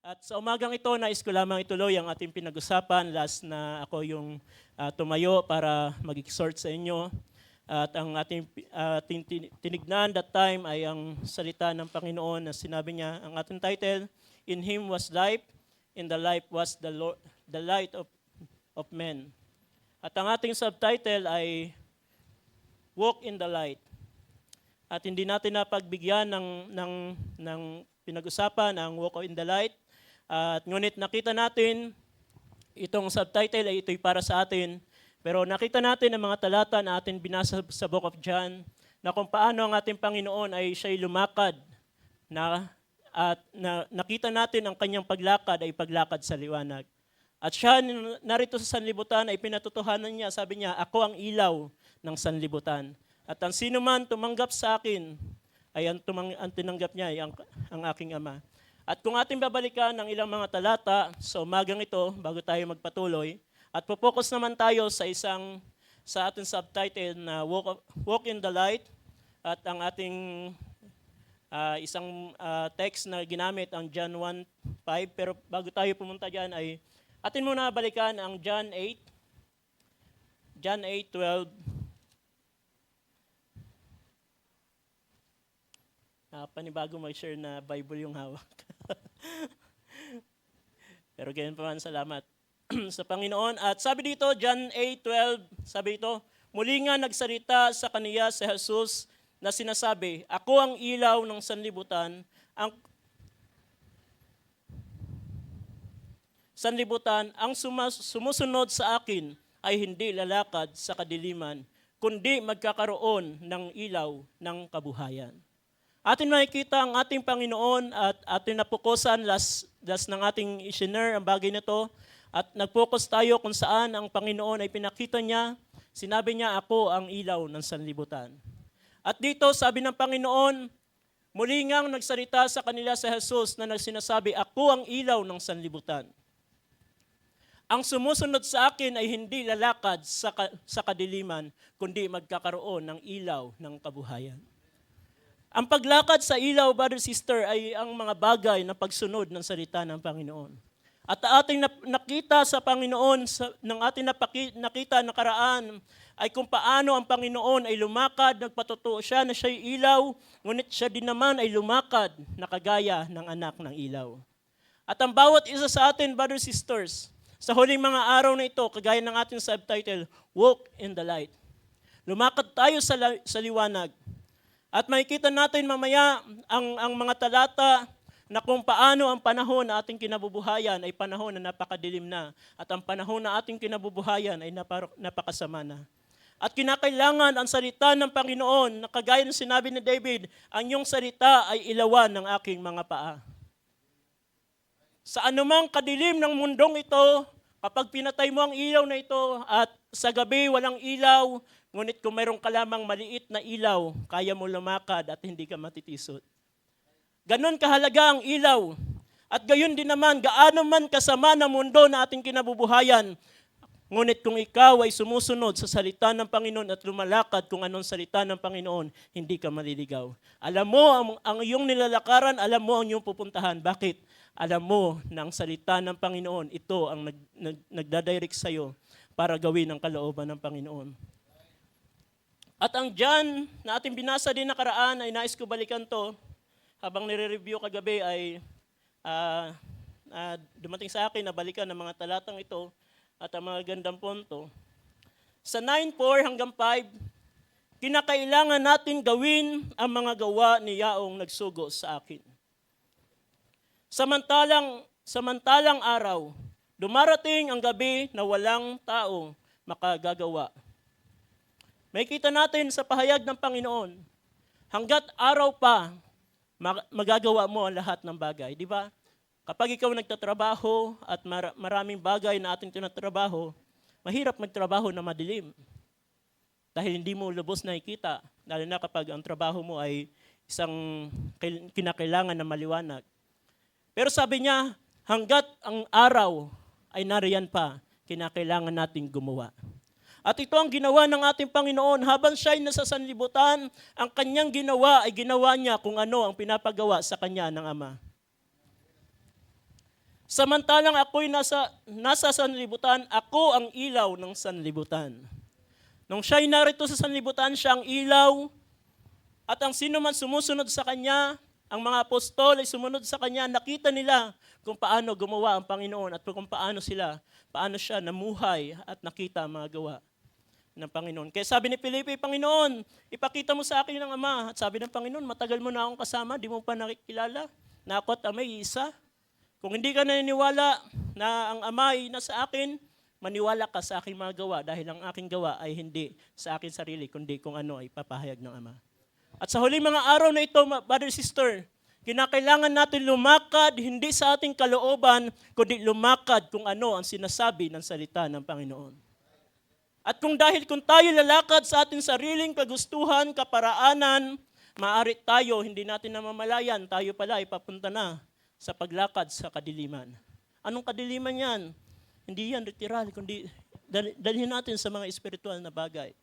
At sa umagang ito, nais ko lamang ituloy ang ating pinag-usapan last na ako yung tumayo para mag-exhort sa inyo. At ang ating tinignan that time ay ang salita ng Panginoon na sinabi niya, ang ating title, In Him was life, in the life was the light of men. At ang ating subtitle ay Walk in the Light. At hindi natin napagbigyan ng pinag-usapan ang Walk in the Light. At ngunit nakita natin, itong subtitle ay ito'y para sa atin. Pero nakita natin ang mga talata na atin binasa sa Book of John na kung paano ang ating Panginoon ay siya'y lumakad at nakita natin ang kanyang paglakad ay paglakad sa liwanag. At siya narito sa sanlibutan ay pinatotohanan niya, sabi niya, ako ang ilaw ng sanlibutan. At ang sino man tumanggap sa akin ay ang tinanggap niya ay ang aking Ama. At kung ating babalikan ang ilang mga talata sa umagang ito bago tayo magpatuloy, at popokus naman tayo sa ating subtitle na Walk in the Light, at ang ating isang text na ginamit ang John 1:5. Pero bago tayo pumunta diyan ay atin muna balikan ang John 8:12. Panibago mag-share na Bible yung hawak. Pero ganyan pa man, salamat sa Panginoon. At sabi dito, John 8:12, sabi dito, muli nga nagsalita sa kaniya si Jesus na sinasabi, ako ang ilaw ng sanlibutan, ang sumusunod sa akin ay hindi lalakad sa kadiliman, kundi magkakaroon ng ilaw ng kabuhayan. Atin makikita ang ating Panginoon at atin napukusan last ng ating i-share ang bagay na to. At nag-focus tayo kung saan ang Panginoon ay pinakita niya, sinabi niya, ako ang ilaw ng sanlibutan. At dito sabi ng Panginoon, muli ngang nagsalita sa kanila si Jesus na sinasabi, ako ang ilaw ng sanlibutan. Ang sumusunod sa akin ay hindi lalakad sa kadiliman, kundi magkakaroon ng ilaw ng kabuhayan. Ang paglakad sa ilaw, brother, sister, ay ang mga bagay na pagsunod ng salita ng Panginoon. At ating nakita sa Panginoon, ng ating nakita nakaraan, ay kung paano ang Panginoon ay lumakad, nagpatotoo siya na siya'y ilaw, ngunit siya din naman ay lumakad na kagaya ng anak ng ilaw. At ang bawat isa sa atin, brother, sisters, sa huling mga araw na ito, kagaya ng ating subtitle, Walk in the Light. Lumakad tayo sa liwanag. At makikita natin mamaya ang mga talata na kung paano ang panahon na ating kinabubuhayan ay panahon na napakadilim na at ang panahon na ating kinabubuhayan ay napakasama na. At kinakailangan ang salita ng Panginoon na kagaya ng sinabi ni David, ang iyong salita ay ilawan ng aking mga paa. Sa anumang kadilim ng mundong ito, kapag pinatay mo ang ilaw na ito at sa gabi walang ilaw, ngunit kung mayroon ka lamang maliit na ilaw, kaya mo lumakad at hindi ka matitisod. Ganon kahalaga ang ilaw. At gayon din naman, gaano man kasama ng mundo na ating kinabubuhayan, ngunit kung ikaw ay sumusunod sa salita ng Panginoon at lumalakad kung anong salita ng Panginoon, hindi ka maliligaw. Alam mo ang iyong nilalakaran, alam mo ang iyong pupuntahan. Bakit? Alam mo na ang salita ng Panginoon, ito ang nagdadirect sa iyo para gawin ang kalooban ng Panginoon. At ang John na ating binasa din nakaraan ay nais ko balikan to. Habang nire-review kagabi ay dumating sa akin na balikan ng mga talatang ito at ang mga gandang punto. Sa 9:4 hanggang 5, kinakailangan natin gawin ang mga gawa ni Yaong nagsugo sa akin. Samantalang araw, dumarating ang gabi na walang tao makagagawa. May kita natin sa pahayag ng Panginoon, hanggat araw pa, magagawa mo ang lahat ng bagay. Di ba? Kapag ikaw nagtatrabaho at maraming bagay na ating tinatrabaho, mahirap magtrabaho na madilim. Dahil hindi mo lubos nakikita, lalo na kapag ang trabaho mo ay isang kinakailangan na maliwanag. Pero sabi niya, hanggat ang araw ay nariyan pa, kinakailangan nating gumawa. At ito ang ginawa ng ating Panginoon. Habang siya'y nasa sanlibutan, ang kanyang ginawa ay ginawa niya kung ano ang pinapagawa sa kanya ng Ama. Samantalang ako'y nasa sanlibutan, ako ang ilaw ng sanlibutan. Nung siya'y narito sa sanlibutan, siya ang ilaw, at ang sino man sumusunod sa kanya, ang mga apostol ay sumunod sa kanya, nakita nila kung paano gumawa ang Panginoon at kung paano siya namuhay at nakita ang mga gawa ng Panginoon. Kaya sabi ni Felipe, Panginoon, ipakita mo sa akin ang Ama. At sabi ng Panginoon, matagal mo na akong kasama, di mo pa nakikilala na ako at Ama ay isa. Kung hindi ka naniniwala na ang Ama ay nasa akin, maniwala ka sa aking mga gawa dahil ang aking gawa ay hindi sa akin sarili, kundi kung ano ay papahayag ng Ama. At sa huling mga araw na ito, brother, sister, kinakailangan natin lumakad hindi sa ating kalooban, kundi lumakad kung ano ang sinasabi ng salita ng Panginoon. At kung tayo lalakad sa ating sariling kagustuhan, kaparaanan, maaari tayo, hindi natin namamalayan, tayo pala ay papunta na sa paglakad sa kadiliman. Anong kadiliman yan? Hindi yan literal, kundi dalhin natin sa mga espiritual na bagay.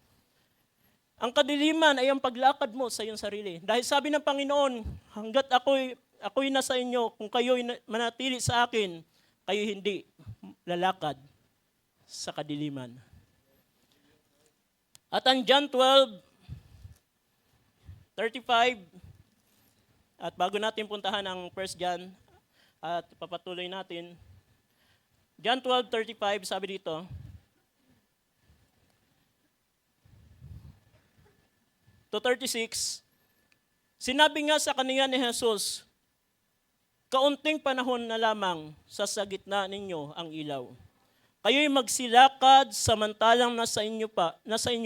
Ang kadiliman ay ang paglakad mo sa iyong sarili. Dahil sabi ng Panginoon, hanggat ako'y nasa inyo, kung kayo'y manatili sa akin, kayo hindi lalakad sa kadiliman. At ang John 12:35, at bago natin puntahan ang 1 John at papatuloy natin, John 12:35, sabi dito, to 36, sinabi nga sa kanila ni Jesus, kaunting panahon na lamang sa gitna ninyo ang ilaw. Kayo'y magsilakad samantalang nasa inyo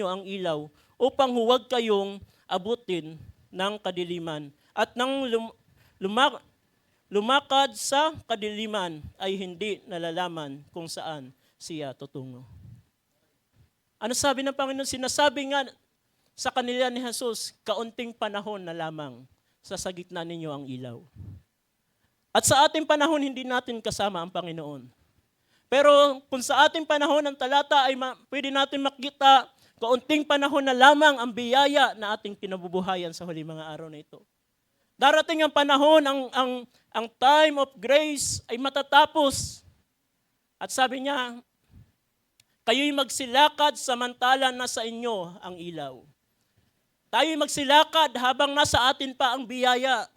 ang ilaw upang huwag kayong abutin ng kadiliman. At nang lumakad sa kadiliman ay hindi nalalaman kung saan siya tutungo. Ano sabi ng Panginoon? Sinasabi nga sa kanila ni Jesus, kaunting panahon na lamang sa gitna ninyo ang ilaw. At sa ating panahon, hindi natin kasama ang Panginoon. Pero kung sa ating panahon ang talata ay pwede natin makita, kaunting panahon na lamang ang biyaya na ating kinabubuhayan sa huling mga araw na ito. Darating ang panahon, ang time of grace ay matatapos. At sabi niya, kayo'y magsilakad samantala nasa inyo ang ilaw. Tayo'y magsilakad habang nasa atin pa ang biyaya,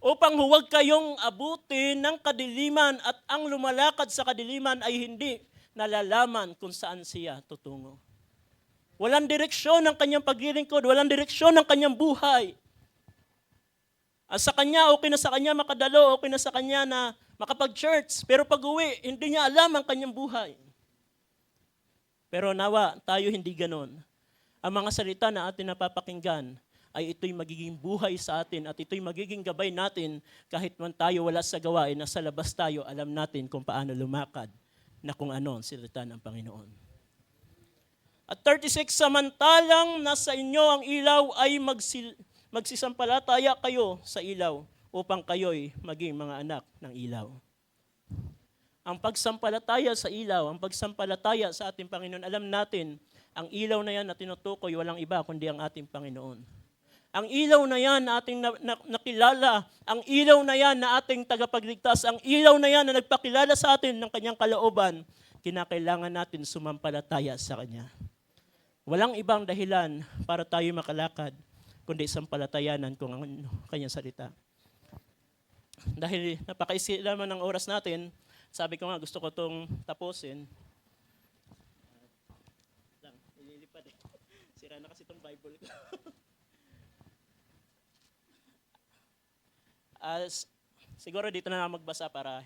upang huwag kayong abutin ng kadiliman at ang lumalakad sa kadiliman ay hindi nalalaman kung saan siya tutungo. Walang direksyon ang kanyang paglilingkod, walang direksyon ang kanyang buhay. At sa kanya, okay na sa kanya makadalo, okay na sa kanya na makapag-church, pero pag-uwi, hindi niya alam ang kanyang buhay. Pero nawa, tayo hindi ganon. Ang mga salita na atin napapakinggan, ay ito'y magiging buhay sa atin at ito'y magiging gabay natin kahit man tayo wala sa gawain, nasa labas tayo, alam natin kung paano lumakad na kung ano ang salita ng Panginoon. At 36, samantalang nasa inyo ang ilaw ay magsisampalataya kayo sa ilaw upang kayo'y maging mga anak ng ilaw. Ang pagsampalataya sa ilaw, ang pagsampalataya sa ating Panginoon, alam natin, ang ilaw na yan na tinutukoy, walang iba kundi ang ating Panginoon. Ang ilaw na yan na ating nakilala, ang ilaw na yan na ating tagapagligtas, ang ilaw na yan na nagpakilala sa atin ng kanyang kalooban, kinakailangan natin sumampalataya sa kanya. Walang ibang dahilan para tayo makalakad, kundi sampalatayanan kung ang kanyang salita. Dahil napakaisi naman ng oras natin, sabi ko nga gusto ko itong tapusin. Ililipad eh. Sira na kasi itong Bible ko. Siguro dito na magbasa para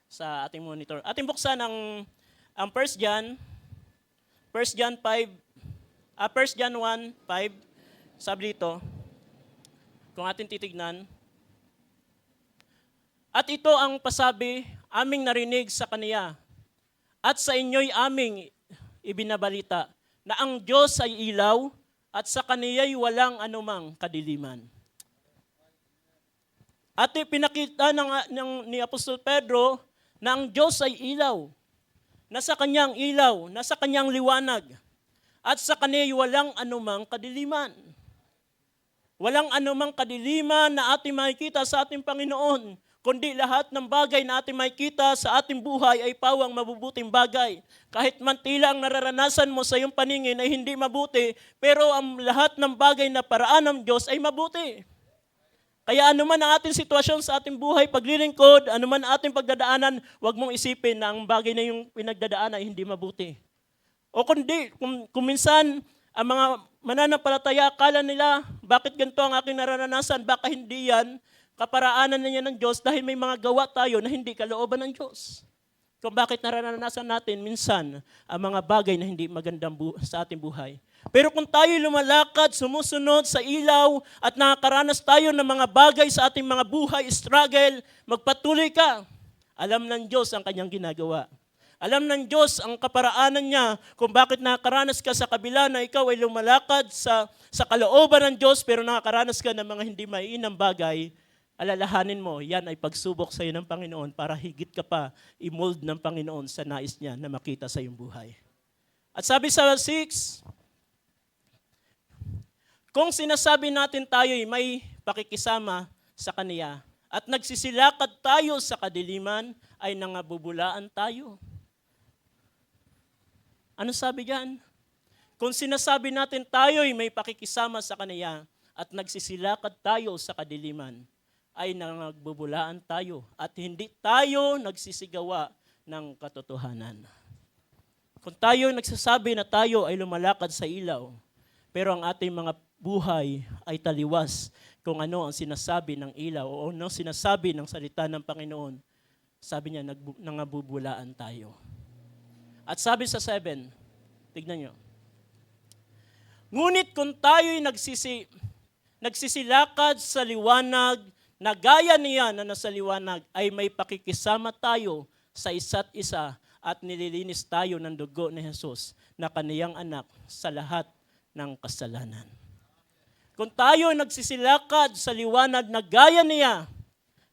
sa ating monitor. Ating buksan ang 1 John 1 John 1:5, sabi dito, kung ating titignan, at ito ang pasabi aming narinig sa kaniya at sa inyo'y aming ibinabalita na ang Diyos ay ilaw at sa kaniya'y walang anumang kadiliman. At ipinakita ni Apostol Pedro na ang Diyos ay ilaw. Nasa kanyang ilaw, nasa kanyang liwanag. At sa kanya'y walang anumang kadiliman. Walang anumang kadiliman na ating makikita sa ating Panginoon. kundi lahat ng bagay na ating makikita sa ating buhay ay pawang mabubuting bagay. Kahit man tila ang nararanasan mo sa iyong paningin ay hindi mabuti, pero ang lahat ng bagay na paraan ng Diyos ay mabuti. Kaya anuman ang ating sitwasyon sa ating buhay, paglilingkod, anuman ang ating pagdadaanan, huwag mong isipin na ang bagay na yung pinagdadaanan ay hindi mabuti. O kundi, kung minsan, ang mga mananampalataya, akala nila, bakit ganito ang aking nararanasan? Baka hindi yan kaparaanan na yan ng Diyos dahil may mga gawa tayo na hindi kalooban ng Diyos. Kung bakit nararanasan natin minsan ang mga bagay na hindi magandang sa ating buhay. Pero kung tayo lumalakad, sumusunod sa ilaw at nakakaranas tayo ng mga bagay sa ating mga buhay, struggle, magpatuloy ka. Alam ng Diyos ang kanyang ginagawa. Alam ng Diyos ang kaparaanan niya kung bakit nakakaranas ka sa kabila na ikaw ay lumalakad sa kalooban ng Diyos pero nakakaranas ka ng mga hindi maiinang bagay. Alalahanin mo, yan ay pagsubok sa iyo ng Panginoon para higit ka pa i-mold ng Panginoon sa nais niya na makita sa iyong buhay. At sabi sa 6, kung sinasabi natin tayo ay may pakikisama sa Kaniya at nagsisilakad tayo sa kadiliman, ay nangabubulaan tayo. Ano sabi diyan? Kung sinasabi natin tayo ay may pakikisama sa Kaniya at nagsisilakad tayo sa kadiliman, ay nangagbubulaan tayo at hindi tayo nagsisigawa ng katotohanan. Kung tayo nagsasabi na tayo ay lumalakad sa ilaw, pero ang ating mga buhay ay taliwas kung ano ang sinasabi ng ilaw o ano sinasabi ng salita ng Panginoon, sabi niya, nangabubulaan tayo. At sabi sa 7, tignan nyo, ngunit kung tayo'y nagsisilakad sa liwanag, na gaya niya na nasa liwanag, ay may pakikisama tayo sa isa't isa at nililinis tayo ng dugo ni Jesus na kaniyang anak sa lahat ng kasalanan. Kung tayo nagsisilakad sa liwanag na gaya niya,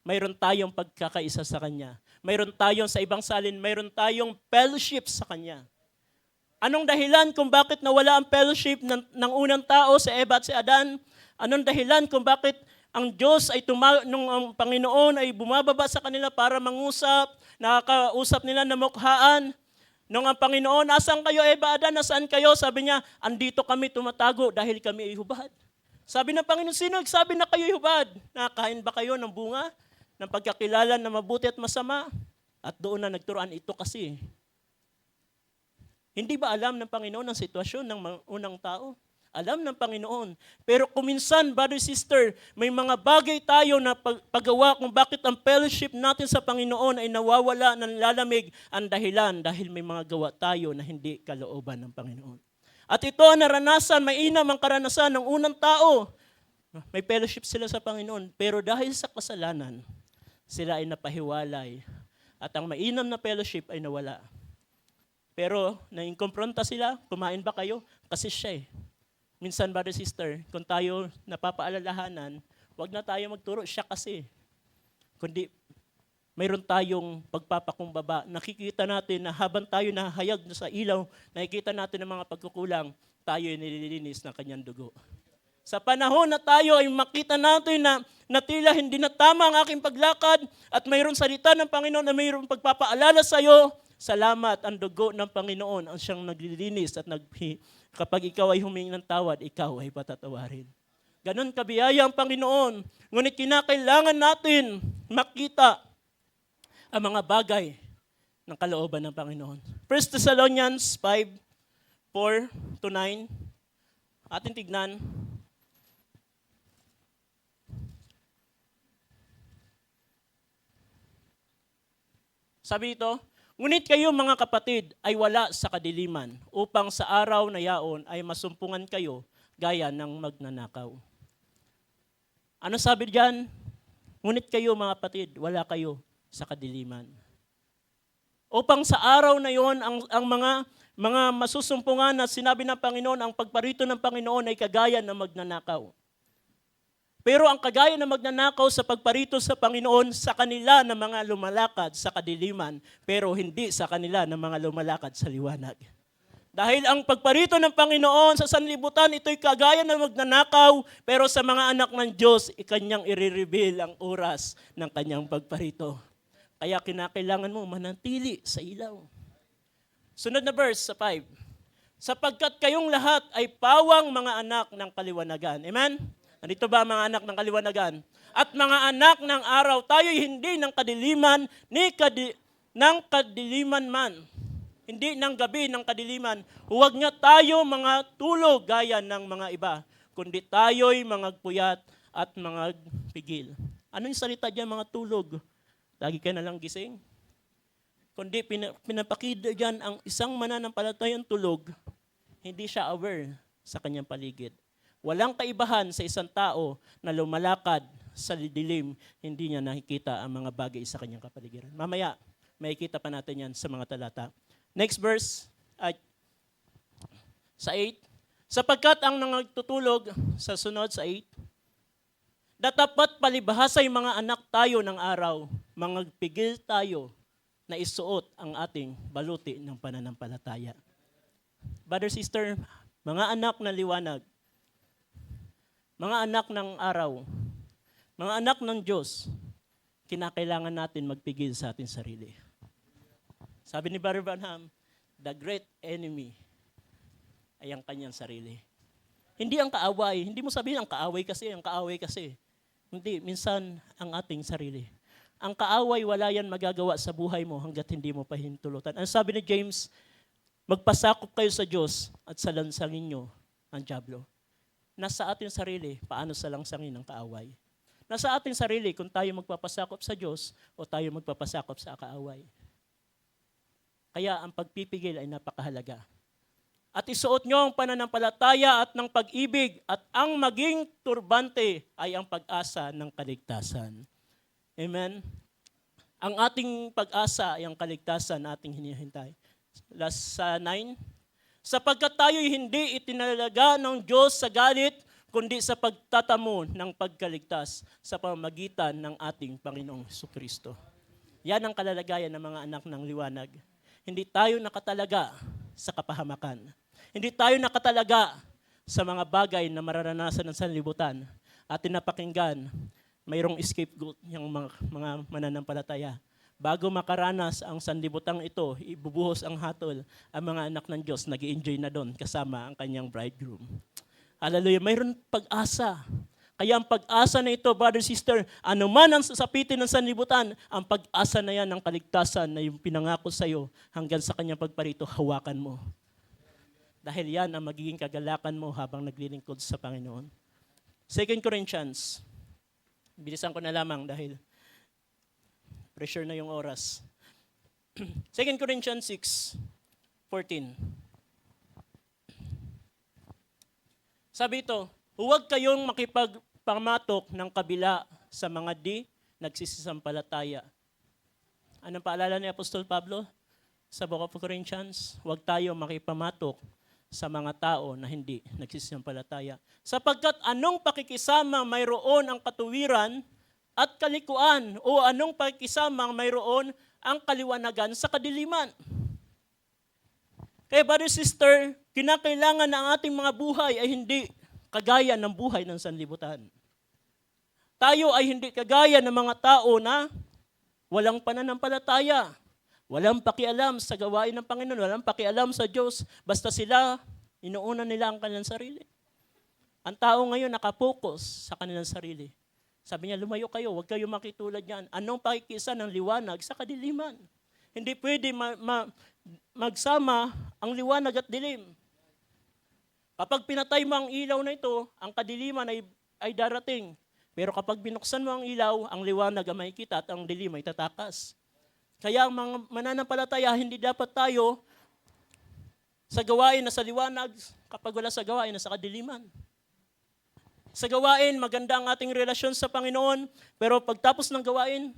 mayroon tayong pagkakaisa sa Kanya. Mayroon tayong, sa ibang salin, mayroon tayong fellowship sa Kanya. Anong dahilan kung bakit nawala ang fellowship ng unang tao, si Eva at si Adan? Anong dahilan kung bakit ang Diyos ay nung ang Panginoon ay bumababa sa kanila para mangusap, nakakausap nila na mukhaan. Nung ang Panginoon, nasaan kayo, Eva, Adan, nasaan kayo? Sabi niya, andito kami tumatago dahil kami ay hubad. Sabi ng Panginoon, sino nagsabi na kayo ay hubad? Nakakain ba kayo ng bunga ng pagkakilala na mabuti at masama? At doon na nagturuan ito kasi. Hindi ba alam ng Panginoon ang sitwasyon ng unang tao? Alam ng Panginoon. Pero kuminsan, brother, sister, may mga bagay tayo na paggawa kung bakit ang fellowship natin sa Panginoon ay nawawala ng lalamig ang dahilan dahil may mga gawa tayo na hindi kalooban ng Panginoon. At ito ang naranasan, mainam ang karanasan ng unang tao. May fellowship sila sa Panginoon, pero dahil sa kasalanan, sila ay napahiwalay. At ang mainam na fellowship ay nawala. Pero naingkompronta sila, kumain ba kayo? Kasi siya eh. Minsan, brother, sister, kung tayo napapaalalahanan, wag na tayo magturo, siya kasi. Kundi, mayroon tayong pagpapakumbaba. Nakikita natin na habang tayo nahayag sa ilaw, nakikita natin ang mga pagkukulang, tayo ay nililinis ng kanyang dugo. Sa panahon na tayo ay makita natin na tila hindi na tama ang aking paglakad at mayroon salita ng Panginoon na mayroon pagpapaalala sa iyo, salamat, ang dugo ng Panginoon ang siyang naglilinis at kapag ikaw ay humingi ng tawad, ikaw ay patatawarin. Ganon kabiyaya ang Panginoon. Ngunit kinakailangan natin makita ang mga bagay ng kalooban ng Panginoon. 1 Thessalonians 5:4-9. Atin tignan. Sabi ito, ngunit kayo mga kapatid ay wala sa kadiliman upang sa araw na yaon ay masumpungan kayo gaya ng magnanakaw. Ano sabi diyan? Ngunit kayo mga kapatid, wala kayo sa kadiliman. Upang sa araw na yon ang mga masusumpungan na sinabi ng Panginoon, ang pagparito ng Panginoon ay kagaya ng magnanakaw. Pero ang kagaya na magnanakaw sa pagparito sa Panginoon sa kanila na mga lumalakad sa kadiliman, pero hindi sa kanila na mga lumalakad sa liwanag. Dahil ang pagparito ng Panginoon sa sanlibutan, ito'y kagaya ng magnanakaw, pero sa mga anak ng Diyos, ikanyang i-reveal ang oras ng kanyang pagparito. Kaya kinakailangan mo manatili sa ilaw. Sunod na verse sa 5. Sapagkat kayong lahat ay pawang mga anak ng kaliwanagan. Amen? Nandito ba mga anak ng kaliwanagan? At mga anak ng araw, tayo'y hindi ng kadiliman, ng kadiliman man. Hindi ng gabi ng kadiliman. Huwag nga tayo mga tulog gaya ng mga iba, kundi tayo'y mga puyat at mga pigil. Ano yung salita dyan, mga tulog? Lagi ka na lang gising? Kundi pinapakita dyan ang isang mananampalatayang tulog, hindi siya aware sa kanyang paligid. Walang kaibahan sa isang tao na lumalakad sa dilim, hindi niya nakikita ang mga bagay sa kanyang kapaligiran. Mamaya, makikita pa natin yan sa mga talata. Next verse, sa 8. Sapagkat ang nagtutulog, sa sunod sa 8, datapat palibhasay mga anak tayo ng araw, mga pigil tayo na isuot ang ating baluti ng pananampalataya. Brother, sister, mga anak ng liwanag, mga anak ng araw, mga anak ng Diyos, kinakailangan natin magpigil sa ating sarili. Sabi ni Brother Branham, the great enemy ay ang kanyang sarili. Hindi ang kaaway. Hindi mo sabihin ang kaaway kasi. Hindi, minsan ang ating sarili. Ang kaaway, wala yan magagawa sa buhay mo hanggat hindi mo pahintulutan. Ang sabi ni James, magpasakop kayo sa Diyos at salansangin nyo ang dyablo. Nasa ating sarili, paano salangsangin ang kaaway. Nasa ating sarili kung tayo magpapasakop sa Diyos o tayo magpapasakop sa kaaway. Kaya ang pagpipigil ay napakahalaga. At isuot nyo ang pananampalataya at ng pag-ibig at ang maging turbante ay ang pag-asa ng kaligtasan. Amen? Ang ating pag-asa ay ang kaligtasan na ating hinihintay. Last 9. Sapagkat tayo'y hindi itinalaga ng Diyos sa galit, kundi sa pagtatamo ng pagkaligtas sa pamamagitan ng ating Panginoong Jesucristo. Yan ang kalalagayan ng mga anak ng liwanag. Hindi tayo nakatalaga sa kapahamakan. Hindi tayo nakatalaga sa mga bagay na mararanasan ng sanlibutan. At napakinggan, mayroong scapegoat yung mga mananampalataya. Bago makaranas ang sanlibutang ito, ibubuhos ang hatol, ang mga anak ng Diyos nag-i-enjoy na doon kasama ang kanyang bridegroom. Hallelujah, mayroon pag-asa. Kaya ang pag-asa na ito, brother, sister, ano man ang sasapitin ng sanlibutan, ang pag-asa na yan ng kaligtasan na yung pinangako sa iyo hanggang sa kanyang pagparito, hawakan mo. Dahil yan ang magiging kagalakan mo habang naglilingkod sa Panginoon. 2 Corinthians, bilisan ko na lamang dahil pressure na yung oras. 2 Corinthians 6:14. Sabi ito, huwag kayong makipagpamatok ng kabila sa mga di nagsisisampalataya. Anong paalala ni Apostol Pablo sa Book of Corinthians? Huwag tayo makipamatok sa mga tao na hindi nagsisisampalataya. Sapagkat anong pakikisama mayroon ang katuwiran at kalikuan o anong pakikisama mayroon ang kaliwanagan sa kadiliman. Kaya brother, sister, kinakailangan na ang ating mga buhay ay hindi kagaya ng buhay ng sanlibutan. Tayo ay hindi kagaya ng mga tao na walang pananampalataya, walang pakialam sa gawain ng Panginoon, walang pakialam sa Diyos, basta sila, inuuna nila ang kanilang sarili. Ang tao ngayon nakapokus sa kanilang sarili. Sabi niya, lumayo kayo, huwag kayo makitulad yan. Anong pakikisa ng liwanag sa kadiliman? Hindi pwede magsama ang liwanag at dilim. Kapag pinatay mo ang ilaw na ito, ang kadiliman ay darating. Pero kapag binuksan mo ang ilaw, ang liwanag ang makikita at ang dilim ay tatakas. Kaya ang mga mananampalataya, hindi dapat tayo sa gawain na sa liwanag, kapag wala sa gawain na sa kadiliman. Sa gawain, maganda ang ating relasyon sa Panginoon, pero pagtapos ng gawain,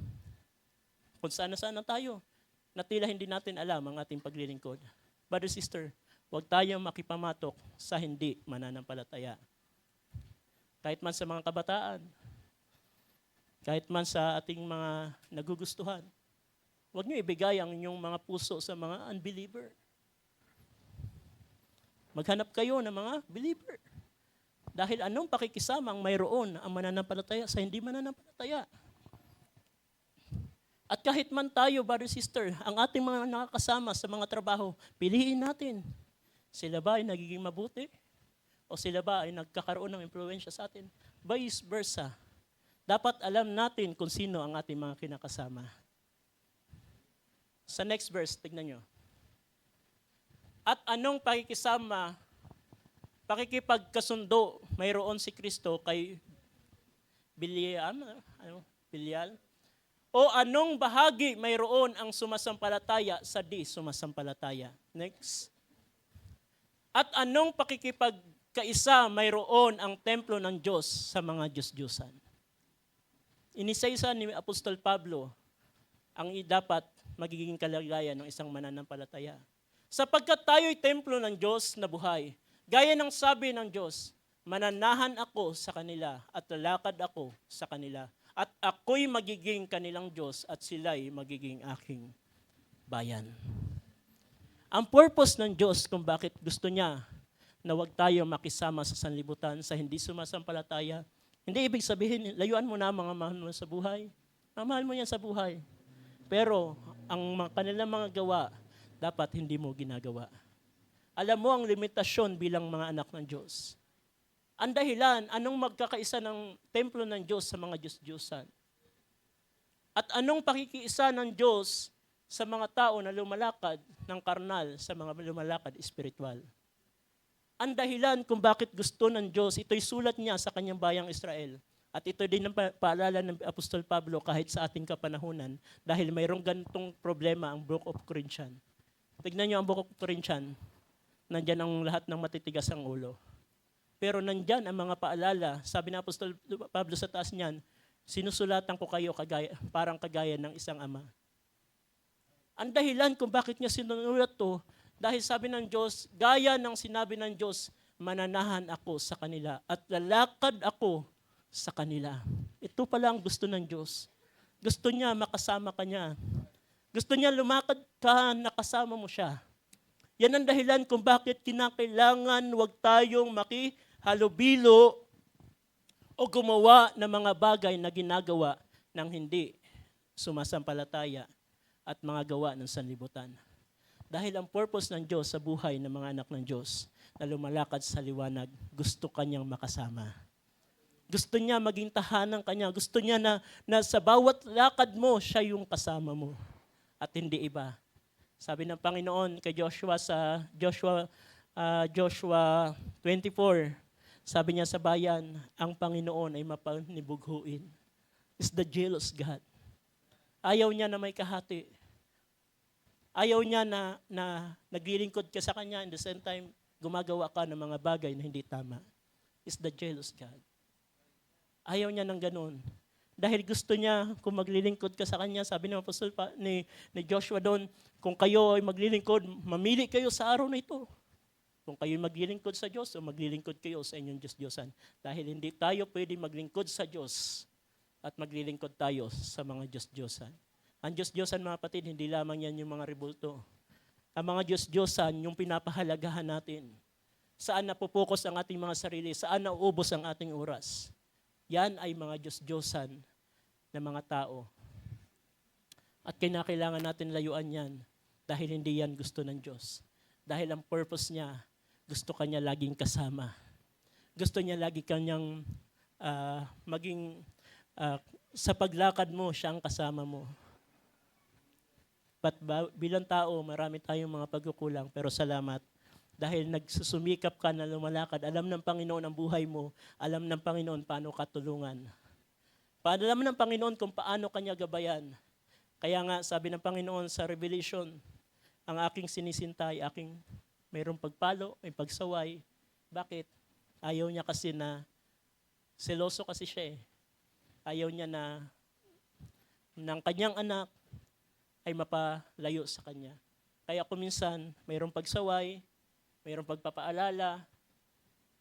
kung sana-sana tayo, na tila hindi natin alam ang ating paglilingkod. Brother, sister, huwag tayong makipamatok sa hindi mananampalataya. Kahit man sa mga kabataan, kahit man sa ating mga nagugustuhan, huwag niyo ibigay ang inyong mga puso sa mga unbeliever. Maghanap kayo ng mga believer. Dahil anong pakikisama ang mayroon ang mananampalataya sa hindi mananampalataya? At kahit man tayo, brother sister, ang ating mga nakakasama sa mga trabaho, piliin natin. Sila ba ay nagiging mabuti? O sila ba ay nagkakaroon ng impluwensya sa atin? Vice versa. Dapat alam natin kung sino ang ating mga kinakasama. Sa next verse, tignan nyo. At anong pakikisama, pakikipagkasundo mayroon si Kristo kay Bilial? O anong bahagi mayroon ang sumasampalataya sa di sumasampalataya? Next. At anong pakikipagkaisa mayroon ang templo ng Diyos sa mga Diyos-Diyosan? Inisaysa ni Apostol Pablo ang dapat magiging kalagayan ng isang mananampalataya. Sapagkat tayo'y templo ng Diyos na buhay, gaya ng sabi ng Diyos, mananahan ako sa kanila at lalakad ako sa kanila. At ako'y magiging kanilang Diyos at sila'y magiging aking bayan. Ang purpose ng Diyos kung bakit gusto niya na huwag tayo makisama sa sanlibutan sa hindi sumasampalataya, hindi ibig sabihin, layuan mo na mga mahal mo sa buhay. Mahal mo yan sa buhay. Pero ang kanilang mga gawa, dapat hindi mo ginagawa. Alam mo ang limitasyon bilang mga anak ng Diyos. Ang dahilan, anong magkakaisa ng templo ng Diyos sa mga Diyos-Diyosan? At anong pakikiisa ng Diyos sa mga tao na lumalakad ng karnal sa mga lumalakad espiritual? Ang dahilan kung bakit gusto ng Diyos, ito'y sulat niya sa kanyang bayang Israel. At ito din ang paalala ng Apostol Pablo kahit sa ating kapanahunan dahil mayroong ganitong problema ang Book of Corinthians. Tignan niyo ang Book of Corinthians, nandyan ang lahat ng matitigas ang ulo. Pero nandyan ang mga paalala, sabi ng Apostol Pablo sa taas niyan, sinusulatan ko kayo parang kagaya ng isang ama. Ang dahilan kung bakit niya sinulat to, dahil sabi ng Diyos, gaya ng sinabi ng Diyos, mananahan ako sa kanila at lalakad ako sa kanila. Ito pala ang gusto ng Diyos. Gusto niya makasama ka niya. Gusto niya lumakad ka, nakasama mo siya. Yan ang dahilan kung bakit kinakailangan huwag tayong halubilo o gumawa ng mga bagay na ginagawa ng hindi sumasampalataya at mga gawa ng sanlibutan. Dahil ang purpose ng Diyos sa buhay ng mga anak ng Diyos na lumalakad sa liwanag, gusto kanyang makasama. Gusto niya maging tahanan kanya. Gusto niya na sa bawat lakad mo, siya yung kasama mo at hindi iba. Sabi ng Panginoon kay Joshua sa Joshua 24, sabi niya sa bayan, ang Panginoon ay mapanibughuin. Is the jealous God. Ayaw niya na may kahati. Ayaw niya na naglilingkod ka sa Kanya, in the same time, gumagawa ka ng mga bagay na hindi tama. Is the jealous God. Ayaw niya ng ganun. Dahil gusto niya, kung maglilingkod ka sa Kanya, sabi ng Apostol ni Joshua doon, kung kayo ay maglilingkod, mamili kayo sa araw na ito. Kung kayo maglilingkod sa Diyos o maglilingkod kayo sa inyong Diyos-Diyosan. Dahil hindi tayo pwede maglingkod sa Diyos at maglilingkod tayo sa mga Diyos-Diyosan. Ang Diyos-Diyosan, mga kapatid, hindi lamang yan yung mga rebulto. Ang mga Diyos-Diyosan, yung pinapahalagahan natin. Saan napupokus ang ating mga sarili, saan nauubos ang ating oras. Yan ay mga Diyos-Diyosan na mga tao. At kinakailangan natin layuan yan dahil hindi yan gusto ng Diyos. Dahil ang purpose niya, gusto kanya laging kasama. Gusto niya lagi kanyang maging sa paglakad mo, siya ang kasama mo. But bilang tao, marami tayong mga pagkukulang, pero salamat. Dahil nagsusumikap ka na lumalakad, alam ng Panginoon ang buhay mo, alam ng Panginoon paano ka tulungan. Alam ng Panginoon kung paano kanya gabayan. Kaya nga, sabi ng Panginoon sa Revelation, ang aking sinisintay, mayroong pagpalo, may pagsaway. Bakit? Ayaw niya kasi na, seloso kasi siya eh. Ayaw niya na ng kanyang anak ay mapalayo sa kanya. Kaya kuminsan, mayroong pagsaway, mayroong pagpapaalala,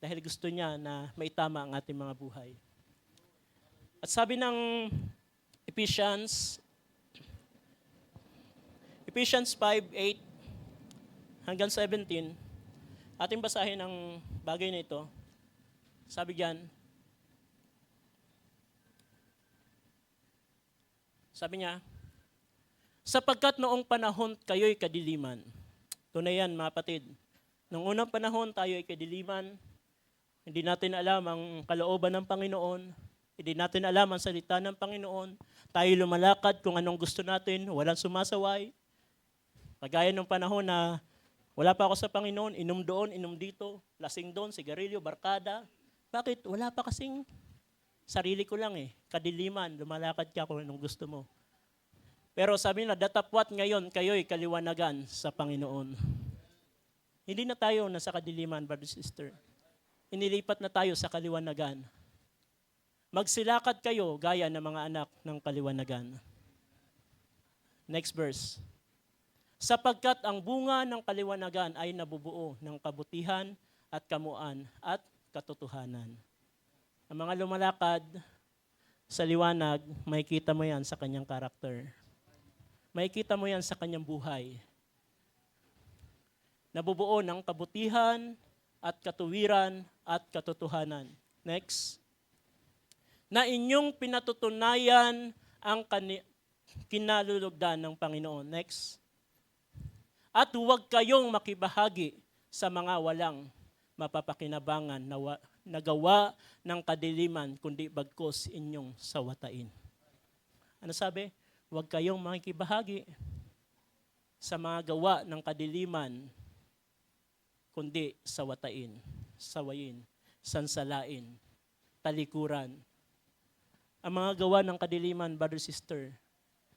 dahil gusto niya na maitama ang ating mga buhay. At sabi ng Ephesians 5:8 hanggang 17, Ating basahin ang bagay na ito. Sabi diyan, sabi niya, sapagkat noong panahon kayo'y kadiliman. Tunay yan, mga kapatid. Noong unang panahon tayo ay kadiliman, hindi natin alam ang kalooban ng Panginoon, hindi natin alam ang salita ng Panginoon, tayo lumalakad kung anong gusto natin, walang sumasaway. Kagaya ng panahon na wala pa ako sa Panginoon, inom doon, inom dito, lasing doon, sigarilyo, barkada. Bakit? Wala pa kasing sarili ko lang kadiliman, lumalakad ka kung anong gusto mo. Pero sabi na, datapwat ngayon kayo'y kaliwanagan sa Panginoon. Hindi na tayo nasa kadiliman, brother sister. Inilipat na tayo sa kaliwanagan. Magsilakad kayo gaya ng mga anak ng kaliwanagan. Next verse. Sapagkat ang bunga ng kaliwanagan ay nabubuo ng kabutihan at kamuan at katotohanan. Ang mga lumalakad sa liwanag, makikita mo yan sa kanyang karakter. Makikita mo yan sa kanyang buhay. Nabubuo ng kabutihan at katuwiran at katotohanan. Next. Na inyong pinatutunayan ang kinalulugdan ng Panginoon. Next. At huwag kayong makibahagi sa mga walang mapapakinabangan na gawa ng kadiliman, kundi bagkos inyong sawatain. Ano sabi? Huwag kayong makikibahagi sa mga gawa ng kadiliman, kundi sawatain, sawayin, sansalain, talikuran. Ang mga gawa ng kadiliman, brother, sister,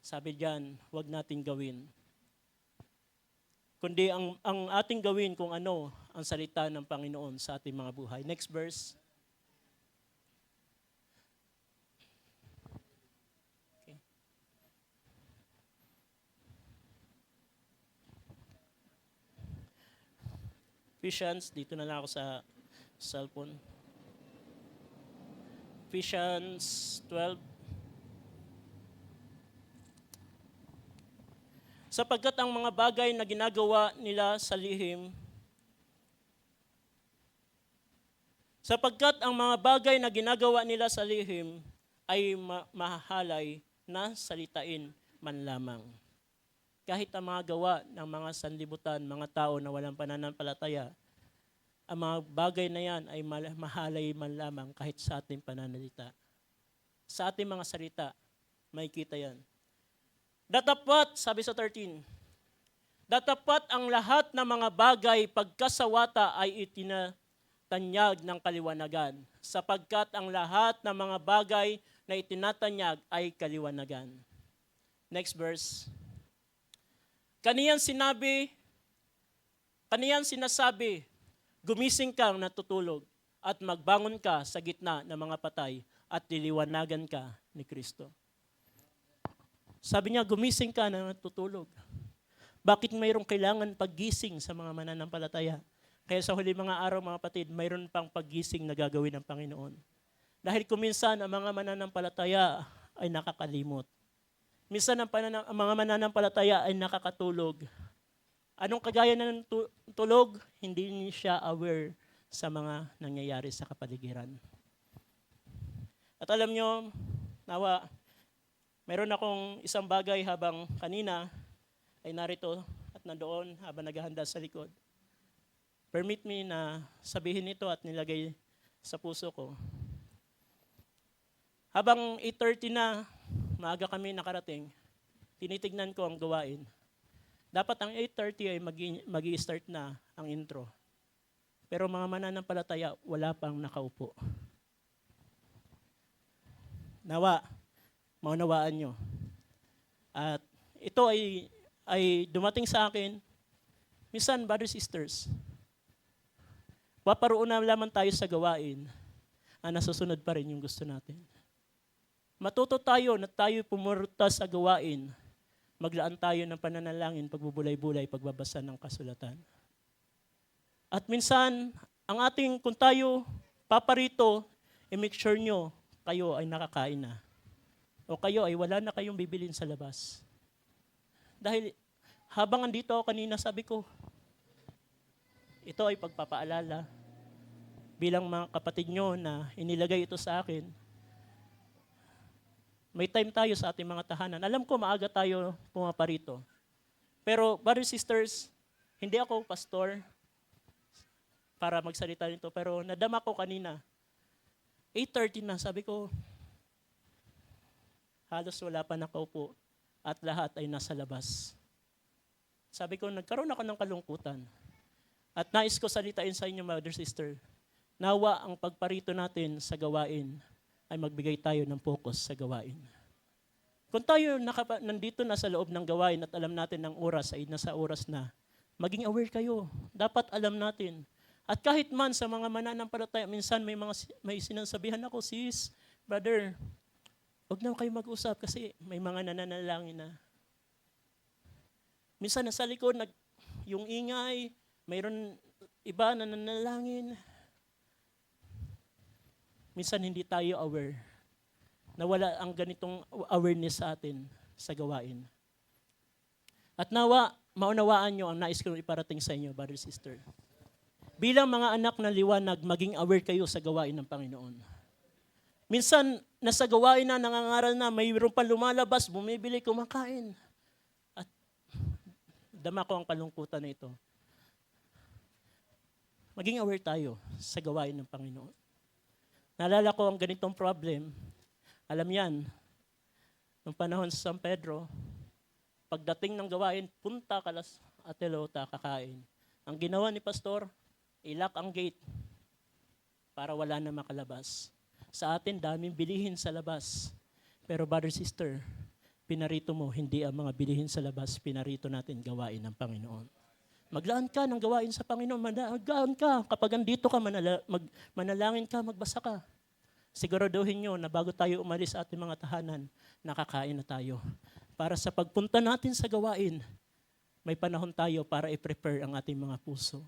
sabi diyan, huwag nating gawin. Kundi ang ating gawin kung ano ang salita ng Panginoon sa ating mga buhay. Next verse. Okay. Ephesians, dito na lang ako sa cellphone. Ephesians 12. Sapagkat ang mga bagay na ginagawa nila sa lihim, ay mahahalay na salitain man lamang. Kahit ang mga gawa ng mga sanlibutan, mga tao na walang pananampalataya, ang mga bagay na yan ay mahalay man lamang kahit sa ating pananalita. Sa ating mga salita, makikita yan. Datapat, sabi sa 13, datapat ang lahat ng mga bagay pagkasawata ay itinatanyag ng kaliwanagan, sapagkat ang lahat ng mga bagay na itinatanyag ay kaliwanagan. Next verse. Kaniyang sinasabi, gumising kang natutulog at magbangon ka sa gitna ng mga patay at liliwanagan ka ni Kristo. Sabi niya, gumising ka na natutulog. Bakit mayroong kailangan paggising sa mga mananampalataya? Kaya sa huli mga araw, mga kapatid, mayroon pang paggising na gagawin ng Panginoon. Dahil kuminsan ang mga mananampalataya ay nakakalimot. Minsan ang mga mananampalataya ay nakakatulog. Anong kagaya ng tulog? Hindi siya aware sa mga nangyayari sa kapaligiran. At alam nyo, nawa, mayroon akong isang bagay habang kanina ay narito at nandoon habang naghahanda sa likod. Permit me na sabihin ito at nilagay sa puso ko. Habang 8:30 na, maaga kami nakarating, tinitignan ko ang gawain. Dapat ang 8:30 ay mag-i-start na ang intro. Pero mga mananampalataya, wala pang nakaupo. Nawa, maunawaan nyo. At ito ay dumating sa akin, minsan, brothers, sisters, paparoon na lamang tayo sa gawain, nasusunod pa rin yung gusto natin. Matuto tayo na tayo pumurta sa gawain, maglaan tayo ng pananalangin, pagbubulay-bulay, pagbabasa ng kasulatan. At minsan, kung tayo paparito, make sure nyo, kayo ay nakakain na. O kayo ay wala na kayong bibilin sa labas. Dahil habang andito ako kanina, sabi ko, ito ay pagpapaalala bilang mga kapatid nyo na inilagay ito sa akin. May time tayo sa ating mga tahanan. Alam ko maaga tayo pumaparito. Pero brothers, sisters, hindi ako pastor para magsalita nito, pero nadama ko kanina. 8:30 na, sabi ko, halos wala pa nakaupo at lahat ay nasa labas. Sabi ko, nagkaroon ako ng kalungkutan. At nais ko salitain sa inyo, brother, sister, nawa ang pagparito natin sa gawain ay magbigay tayo ng focus sa gawain. Kung tayo nandito na sa loob ng gawain at alam natin ng oras ay nasa oras na, maging aware kayo. Dapat alam natin. At kahit man sa mga mananampalataya, minsan may sinasabihan ako, sis, brother, huwag na kayo mag-usap kasi may mga nananalangin na. Minsan nasa likod, yung ingay, mayroon iba na nananalangin. Minsan hindi tayo aware na wala ang ganitong awareness sa atin sa gawain. At nawa, maunawaan nyo ang nais ko iparating sa inyo, brother, sister. Bilang mga anak ng liwanag, maging aware kayo sa gawain ng Panginoon. Minsan, nasa gawain na, nangangaral na, mayroon pa lumalabas, bumibili, kumakain. At dama ko ang kalungkutan na ito. Maging aware tayo sa gawain ng Panginoon. Naalala ko ang ganitong problem. Alam yan, noong panahon sa San Pedro, pagdating ng gawain, punta ka las Atelota, kakain. Ang ginawa ni pastor, ilock ang gate para wala na makalabas. Sa atin, daming bilihin sa labas. Pero brother, sister, pinarito mo, hindi ang mga bilihin sa labas, pinarito natin gawain ng Panginoon. Maglaan ka ng gawain sa Panginoon, maglaan ka. Kapag andito ka, manalangin ka, magbasa ka. Siguraduhin nyo na bago tayo umalis sa ating mga tahanan, nakakain na tayo. Para sa pagpunta natin sa gawain, may panahon tayo para i-prepare ang ating mga puso.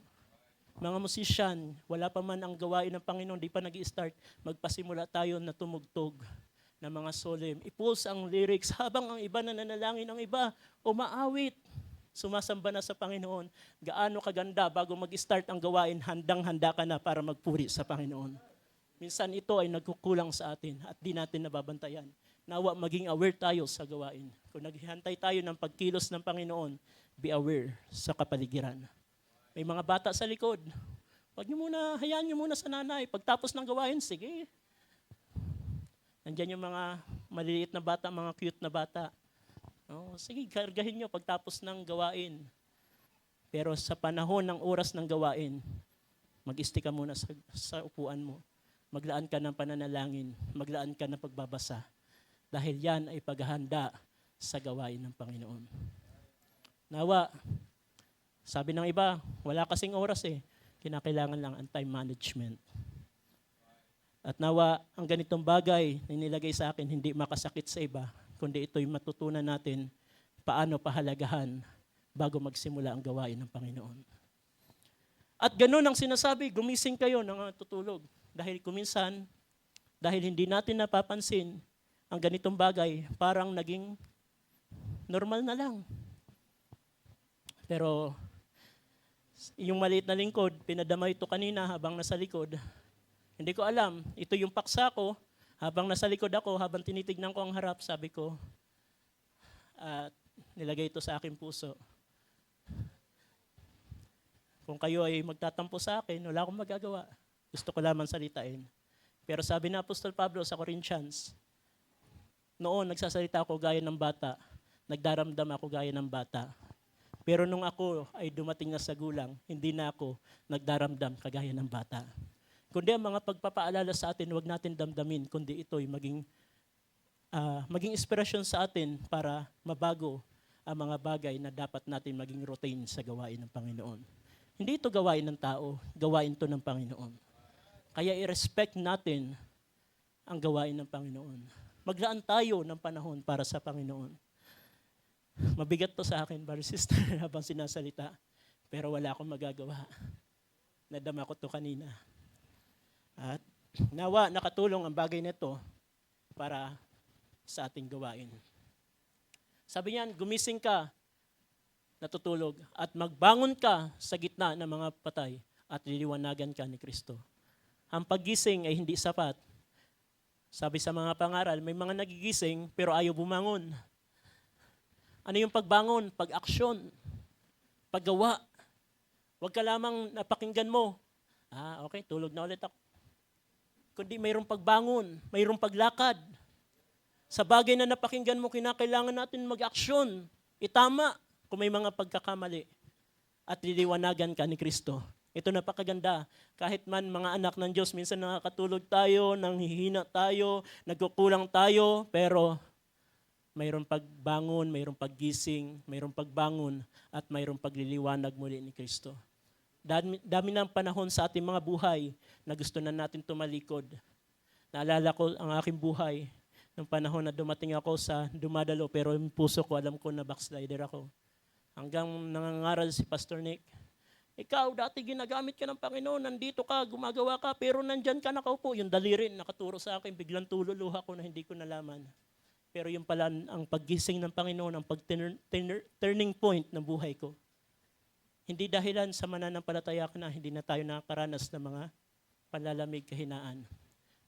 Mga musician, wala pa man ang gawain ng Panginoon, di pa nag-i-start, magpasimula tayo na tumugtog ng mga solemn. I-pulse ang lyrics habang ang iba na nanalangin, ang iba umaawit. Sumasamba na sa Panginoon. Gaano kaganda bago mag-start ang gawain, handang-handa ka na para magpuri sa Panginoon. Minsan ito ay nagkukulang sa atin at di natin nababantayan. Nawa maging aware tayo sa gawain. Kung naghihantay tayo ng pagkilos ng Panginoon, be aware sa kapaligiran. May mga bata sa likod. Hayaan nyo muna sa nanay. Pagtapos ng gawain, sige. Nandiyan yung mga maliliit na bata, mga cute na bata. Sige, kargahin nyo pagtapos ng gawain. Pero sa panahon ng oras ng gawain, mag-isti ka muna sa upuan mo. Maglaan ka ng pananalangin. Maglaan ka ng pagbabasa. Dahil yan ay paghahanda sa gawain ng Panginoon. Nawa, sabi ng iba, wala kasing oras kinakailangan lang ang time management. At nawa, ang ganitong bagay na nilagay sa akin, hindi makasakit sa iba, kundi ito'y matutunan natin paano pahalagahan bago magsimula ang gawain ng Panginoon. At ganun ang sinasabi, gumising kayo ng tutulog. Dahil kuminsan, dahil hindi natin napapansin, ang ganitong bagay parang naging normal na lang. Pero yung maliit na lingkod, pinadama ito kanina habang nasa likod. Hindi ko alam, ito yung paksa ko, habang nasa likod ako, habang tinitignan ko ang harap, sabi ko, nilagay ito sa aking puso. Kung kayo ay magtatampo sa akin, wala akong magagawa. Gusto ko lamang salitain. Pero sabi na Apostol Pablo sa Corinthians, noon nagsasalita ako gaya ng bata, nagdaramdam ako gaya ng bata. Pero nung ako ay dumating na sa gulang, hindi na ako nagdaramdam kagaya ng bata. Kundi ang mga pagpapaalala sa atin, huwag natin damdamin, kundi ito'y maging inspirasyon sa atin para mabago ang mga bagay na dapat natin maging routine sa gawain ng Panginoon. Hindi ito gawain ng tao, gawain ito ng Panginoon. Kaya i-respect natin ang gawain ng Panginoon. Maglaan tayo ng panahon para sa Panginoon. Mabigat to sa akin, brother, sister, habang sinasalita. Pero wala akong magagawa. Nadama ko to kanina. At nawa, nakatulong ang bagay nito para sa ating gawain. Sabi niyan, gumising ka. natutulog at magbangon ka sa gitna ng mga patay at liliwanagan ka ni Kristo. Ang paggising ay hindi sapat. Sabi sa mga pangaral, may mga nagigising pero ayaw bumangon. Ano yung pagbangon? Pag-aksyon, paggawa. Huwag ka lamang napakinggan mo. Okay, tulog na ulit ako. Kundi mayroong pagbangon, mayroong paglakad. Sa bagay na napakinggan mo, kinakailangan natin mag-aksyon. Itama kung may mga pagkakamali. At liliwanagan ka ni Kristo. Ito napakaganda. Kahit man mga anak ng Diyos, minsan nakakatulog tayo, nanghihina tayo, nagkukulang tayo, pero mayroong pagbangon, mayroong paggising, mayroong pagbangon, at mayroong pagliliwanag muli ni Kristo. Dami ng panahon sa ating mga buhay na gusto na natin tumalikod. Naalala ko ang aking buhay nung panahon na dumating ako sa dumadalo, pero yung puso ko, alam ko na backslider ako. Hanggang nangangaral si Pastor Nick, ikaw, dati ginagamit ka ng Panginoon, nandito ka, gumagawa ka, pero nandyan ka nakaupo. Yung daliri, nakaturo sa akin, biglang tululuha ko na hindi ko nalaman. Pero yung pala ang paggising ng Panginoon, ang turning point ng buhay ko. Hindi dahilan sa mananampalataya ka na, hindi na tayo nakakaranas ng mga panlalamig kahinaan.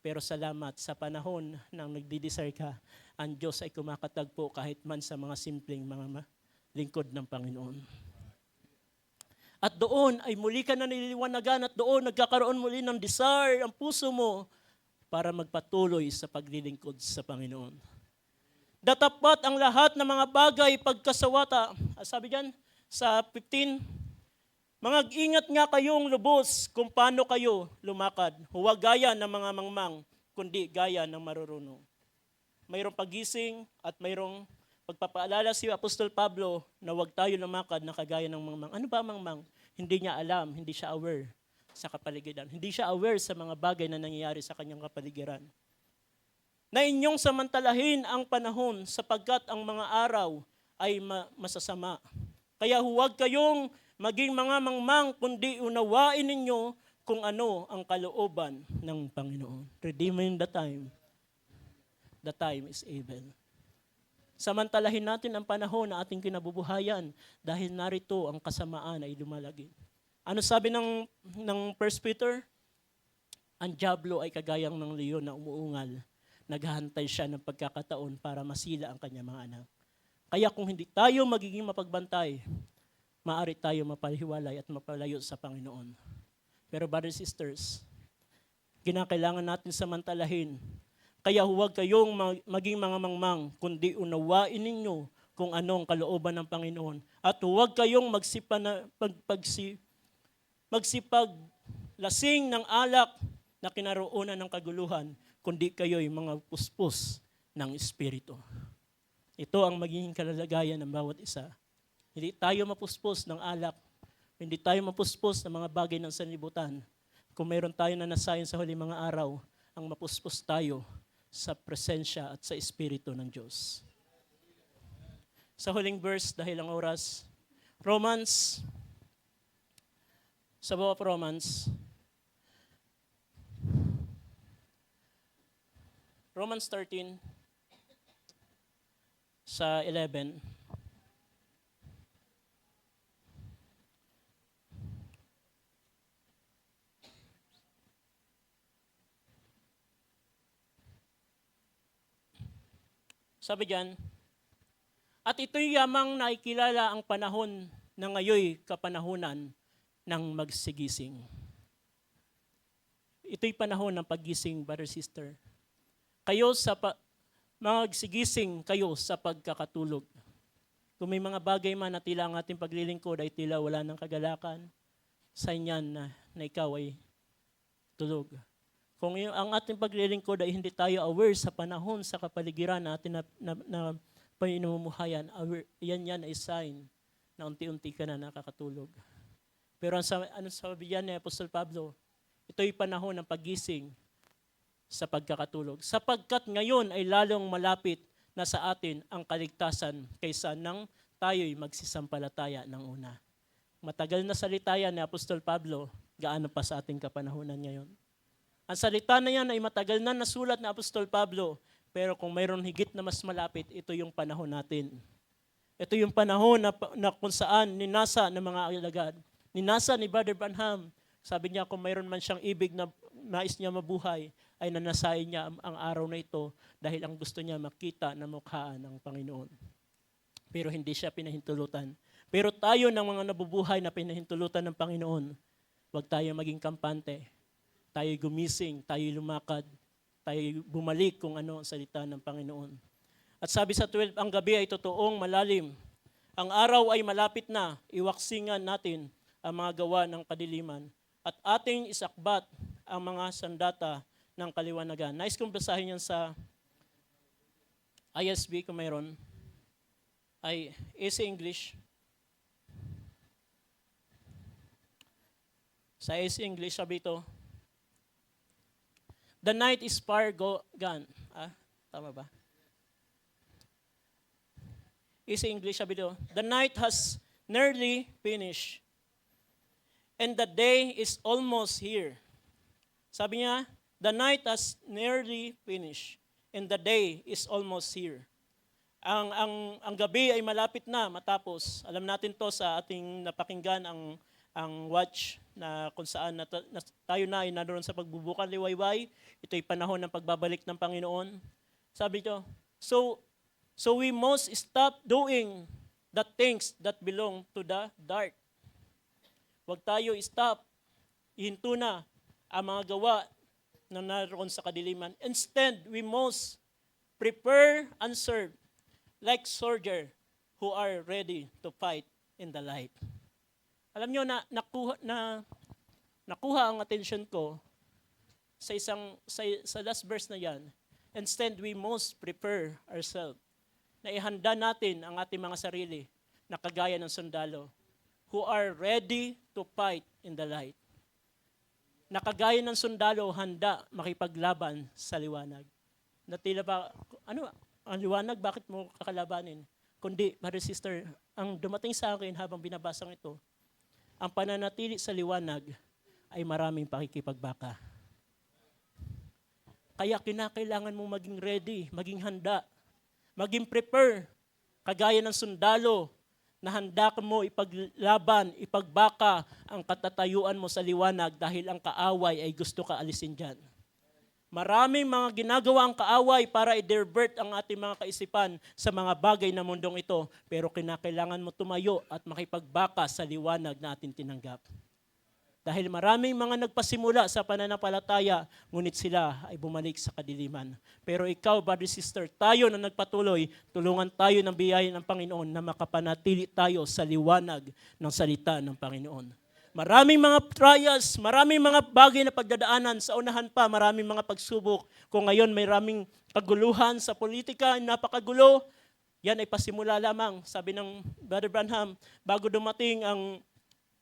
Pero salamat sa panahon nang nagdi-desire ka, ang Diyos ay kumakatagpo kahit man sa mga simpleng mga lingkod ng Panginoon. At doon ay muli ka na nililiwanagan at doon nagkakaroon muli ng desire ang puso mo para magpatuloy sa paglilingkod sa Panginoon. Datapat ang lahat ng mga bagay pagkasawata. Sabi diyan sa 15, mag-ingat nga kayong lubos kung paano kayo lumakad. Huwag gaya ng mga mangmang, kundi gaya ng marurunong. Mayroong pagising at mayroong pagpapaalala si Apostol Pablo na huwag tayo lumakad na kagaya ng mangmang. Ano ba mangmang? Hindi niya alam, hindi siya aware sa kapaligiran. Hindi siya aware sa mga bagay na nangyayari sa kanyang kapaligiran. Na inyong samantalahin ang panahon sapagkat ang mga araw ay masasama. Kaya huwag kayong maging mga mangmang, kundi unawain ninyo kung ano ang kalooban ng Panginoon. Redeeming the time. The time is evil. Samantalahin natin ang panahon na ating kinabubuhayan dahil narito ang kasamaan ay lumalagi. Ano sabi ng 1 Peter? Ang dyablo ay kagayang ng leon na umuungal. Naghahantay siya ng pagkakataon para masila ang kanyang mga anak. Kaya kung hindi tayo magiging mapagbantay, maaari tayo mapalihiwalay at mapalayo sa Panginoon. Pero brothers and sisters, kinakailangan natin samantalahin. Kaya huwag kayong maging mga mangmang, kundi unawain ninyo kung ano ang kalooban ng Panginoon. At huwag kayong magsipaglasing ng alak na kinaroonan ng kaguluhan, kundi kayo'y mga puspos ng Espiritu. Ito ang magiging kalagayan ng bawat isa. Hindi tayo mapuspos ng alak, hindi tayo mapuspos ng mga bagay ng sanlibutan. Kung mayroon tayo na nasayin sa huling mga araw, ang mapuspos tayo sa presensya at sa Espiritu ng Diyos. Sa huling verse, dahil ang oras, sa bawat Romans 13, sa 11, sabi diyan, at ito'y yamang nakikilala ang panahon na ngayoy kapanahunan ng magsigising. Ito'y panahon ng paggising, brother, sister. Magsigising kayo sa pagkakatulog. Kung may mga bagay man na tila ang ating paglilingkod ay tila wala ng kagalakan, sign yan na ikaw ay tulog. Kung ang ating paglilingkod ay hindi tayo aware sa panahon, sa kapaligiran natin na pinamumuhayan, yan ay sign na unti-unti ka na nakakatulog. Pero ano sabi yan ni Apostol Pablo? Ito'y panahon ng paggising sa pagkakatulog. Sapagkat ngayon ay lalong malapit na sa atin ang kaligtasan kaysa nang tayo'y magsisampalataya ng una. Matagal na salita yan ni Apostol Pablo, gaano pa sa ating kapanahunan ngayon. Ang salita na yan ay matagal na nasulat na Apostol Pablo, pero kung mayroon higit na mas malapit, ito yung panahon natin. Ito yung panahon na kung saan ninasa ng mga alagad. Ninasa ni Brother Branham. Sabi niya kung mayroon man siyang ibig na nais niya mabuhay, ay nanasayin niya ang araw na ito dahil ang gusto niya makita na mukhaan ng Panginoon. Pero hindi siya pinahintulutan. Pero tayo ng mga nabubuhay na pinahintulutan ng Panginoon, huwag tayo maging kampante. Tayo gumising, tayo lumakad, tayo bumalik kung ano ang salita ng Panginoon. At sabi sa 12, ang gabi ay totoong malalim. Ang araw ay malapit na, iwaksingan natin ang mga gawa ng kadiliman at ating isakbat ang mga sandata ng kaliwanagan. Nais kong basahin yan sa ISB kung mayroon. Ay Easy English. Sa Easy English, sabi ito, the night is far gone. Tama ba? Easy English, sabi ito, the night has nearly finished, and the day is almost here. Sabi niya, the night has nearly finished, and the day is almost here. Ang gabi ay malapit na matapos. Alam natin to sa ating napakinggan ang watch na kung saan tayo na ay naroon sa pagbubukan liwayway. Ito'y panahon ng pagbabalik ng Panginoon. Sabi ito, So we must stop doing the things that belong to the dark. Huwag tayo stop, ihinto na ang mga gawa na naroon sa kadiliman. Instead, we must prepare and serve like soldiers who are ready to fight in the light. Alam nyo na nakuha ang attention ko sa last verse na yan. Instead, we must prepare ourselves. Na ihanda natin ang ating mga sarili na kagaya ng sundalo who are ready to fight in the light. Na kagaya ng sundalo, handa makipaglaban sa liwanag. Na tila ba, ang liwanag, bakit mo kakalabanin? Kundi, brother sister, ang dumating sa akin habang binabasang ito, ang pananatili sa liwanag ay maraming pakikipagbaka. Kaya kinakailangan mo maging ready, maging handa, maging prepare, kagaya ng sundalo, na handa mo ipaglaban, ipagbaka ang katatayuan mo sa liwanag dahil ang kaaway ay gusto ka alisin dyan. Maraming mga ginagawa ang kaaway para i-divert ang ating mga kaisipan sa mga bagay na mundong ito, pero kinakailangan mo tumayo at makipagbaka sa liwanag na ating tinanggap. Dahil maraming mga nagpasimula sa pananampalataya, ngunit sila ay bumalik sa kadiliman. Pero ikaw, brother, sister, tayo na nagpatuloy, tulungan tayo ng biyaya ng Panginoon na makapanatili tayo sa liwanag ng salita ng Panginoon. Maraming mga trials, maraming mga bagay na pagdadaanan. Sa unahan pa, maraming mga pagsubok. Kung ngayon may maraming kaguluhan sa politika, napakagulo, yan ay pasimula lamang. Sabi ng Brother Branham, bago dumating ang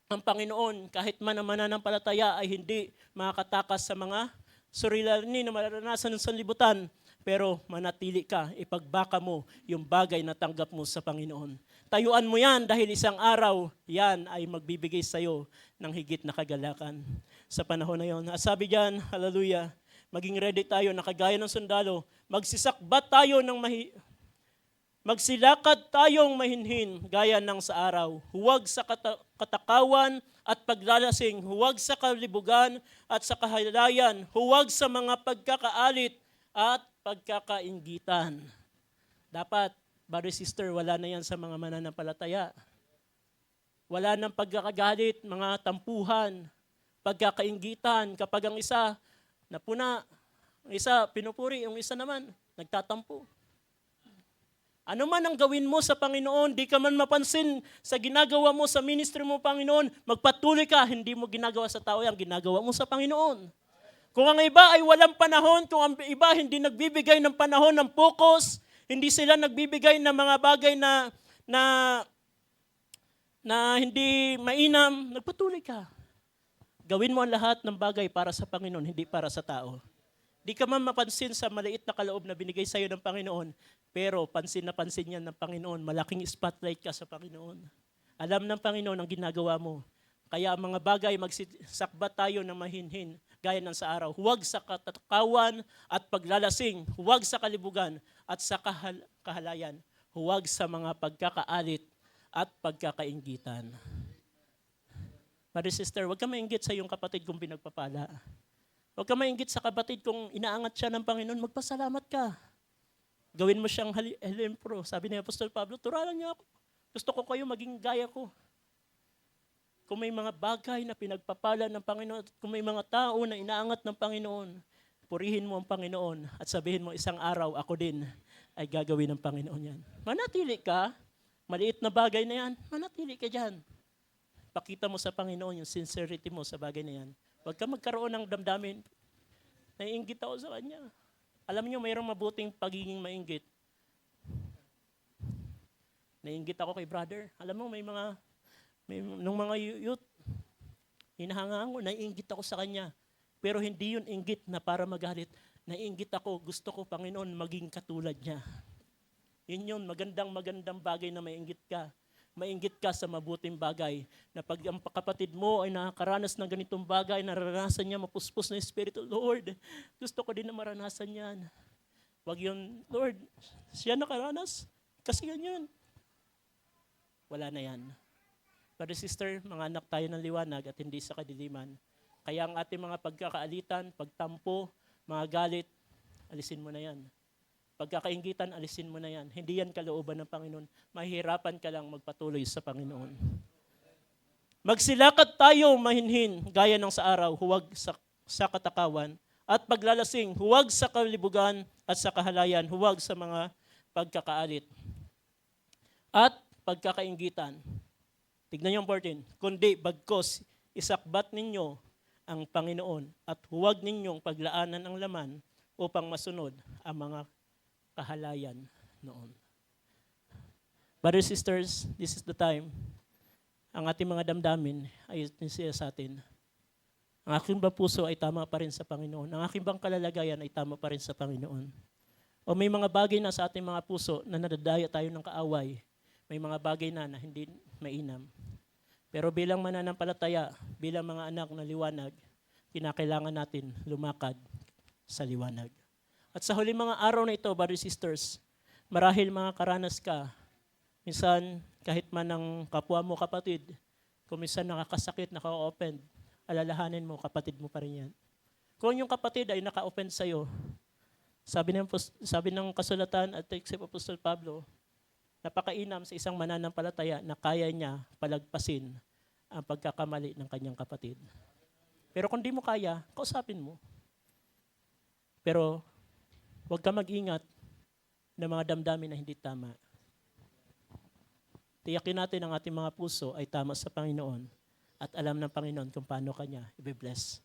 Panginoon, kahit man ang mananampalataya ay hindi makakatakas sa mga suliranin na mararanasan ng sanlibutan, pero manatili ka, ipagbaka mo yung bagay na tanggap mo sa Panginoon. Tayuan mo yan dahil isang araw, yan ay magbibigay sa iyo ng higit na kagalakan sa panahon na yon. Sabi diyan, hallelujah, maging ready tayo na kagaya ng sundalo, magsisakbat tayo ng magsilakad tayong mahinhin gaya ng sa araw. Huwag sa katakawan at paglalasing. Huwag sa kalibugan at sa kahalayan. Huwag sa mga pagkakaalit at pagkakainggitan. Dapat, brother, sister, wala na yan sa mga mananampalataya. Wala nang pagkakagalit, mga tampuhan, pagkakainggitan. Kapag ang isa napuna, ang isa pinupuri, yung isa naman nagtatampo. Ano man ang gawin mo sa Panginoon, di ka man mapansin sa ginagawa mo sa ministry mo, Panginoon, magpatuloy ka, hindi mo ginagawa sa tao, ang ginagawa mo sa Panginoon. Kung ang iba ay walang panahon, kung ang iba hindi nagbibigay ng panahon ng focus, hindi sila nagbibigay ng mga bagay na hindi mainam, nagpatuloy ka. Gawin mo ang lahat ng bagay para sa Panginoon, hindi para sa tao. Di ka man mapansin sa maliit na kaloob na binigay sa iyo ng Panginoon, pero pansin na pansin yan ng Panginoon. Malaking spotlight ka sa Panginoon. Alam ng Panginoon ang ginagawa mo. Kaya ang mga bagay, magsisakbat tayo ng mahinhin, gaya ng sa araw. Huwag sa katakawan at paglalasing. Huwag sa kalibugan at sa kahalayan. huwag sa mga pagkakaalit at pagkakainggitan. Brother, sister, huwag ka mainggit sa iyong kapatid kung pinagpapala. Huwag ka mainggit sa kapatid kung inaangat siya ng Panginoon, magpasalamat ka. Gawin mo siyang halimpro. Sabi ni Apostol Pablo, turalan niya ako. Gusto ko kayo maging gaya ko. Kung may mga bagay na pinagpapala ng Panginoon, kung may mga tao na inaangat ng Panginoon, purihin mo ang Panginoon at sabihin mo, isang araw ako din ay gagawin ng Panginoon yan. Manatili ka, maliit na bagay na yan, manatili ka dyan. Pakita mo sa Panginoon yung sincerity mo sa bagay na yan. Huwag ka magkaroon ng damdamin. Naiinggit ako sa Kanya. Alam niyo, mayroong mabuting pagiging mainggit. Naiinggit ako kay brother. Alam mo, nung mga youth, hinahangaan ko, naiinggit ako sa kanya. Pero hindi yun inggit na para magalit. Naiinggit ako, gusto ko, Panginoon, maging katulad niya. Yun, magandang bagay na mainggit ka. Mainggit ka sa mabuting bagay. Na pag ang kapatid mo ay nakakaranas ng ganitong bagay, naranasan niya mapuspos na Espiritu, Lord, gusto ko din na maranasan yan. Wag yun, Lord, siya nakaranas, kasi yan. Wala na yan. Brother, sister, mga anak tayo ng liwanag at hindi sa kadiliman. Kaya ang ating mga pagkakaalitan, pagtampo, mga galit, alisin mo na yan. Pagkakainggitan, alisin mo na yan. Hindi yan kalooban ng Panginoon. Mahihirapan ka lang magpatuloy sa Panginoon. Magsilakad tayo mahinhin, gaya ng sa araw, huwag sa katakawan. At paglalasing, huwag sa kalibugan at sa kahalayan, huwag sa mga pagkakaalit. At pagkakainggitan. Tignan niyo ang 14. Kundi bagkos, isakbat ninyo ang Panginoon at huwag ninyong paglaanan ang laman upang masunod ang mga kahalayan noon. Brothers, sisters, this is the time. Ang ating mga damdamin ay siya sa atin. Ang aking bang puso ay tama pa rin sa Panginoon. Ang aking bang kalalagayan ay tama pa rin sa Panginoon. O may mga bagay na sa ating mga puso na nadadaya tayo ng kaaway. May mga bagay na hindi mainam. Pero bilang mananampalataya, bilang mga anak na liwanag, kinakailangan natin lumakad sa liwanag. At sa huling mga araw na ito, brothers and sisters, marahil mga karanas ka, minsan kahit man ng kapwa mo kapatid, kung minsan nakakasakit, naka-offend, alalahanin mo, kapatid mo pa rin yan. Kung yung kapatid ay naka-offend sa'yo, sabi ng kasulatan at text of Apostol Pablo, napakainam sa isang mananampalataya na kaya niya palagpasin ang pagkakamali ng kanyang kapatid. Pero kung di mo kaya, kausapin mo. Pero huwag ka mag-ingat ng mga damdamin na hindi tama. Tiyakin natin ang ating mga puso ay tama sa Panginoon at alam ng Panginoon kung paano kanya i-bless.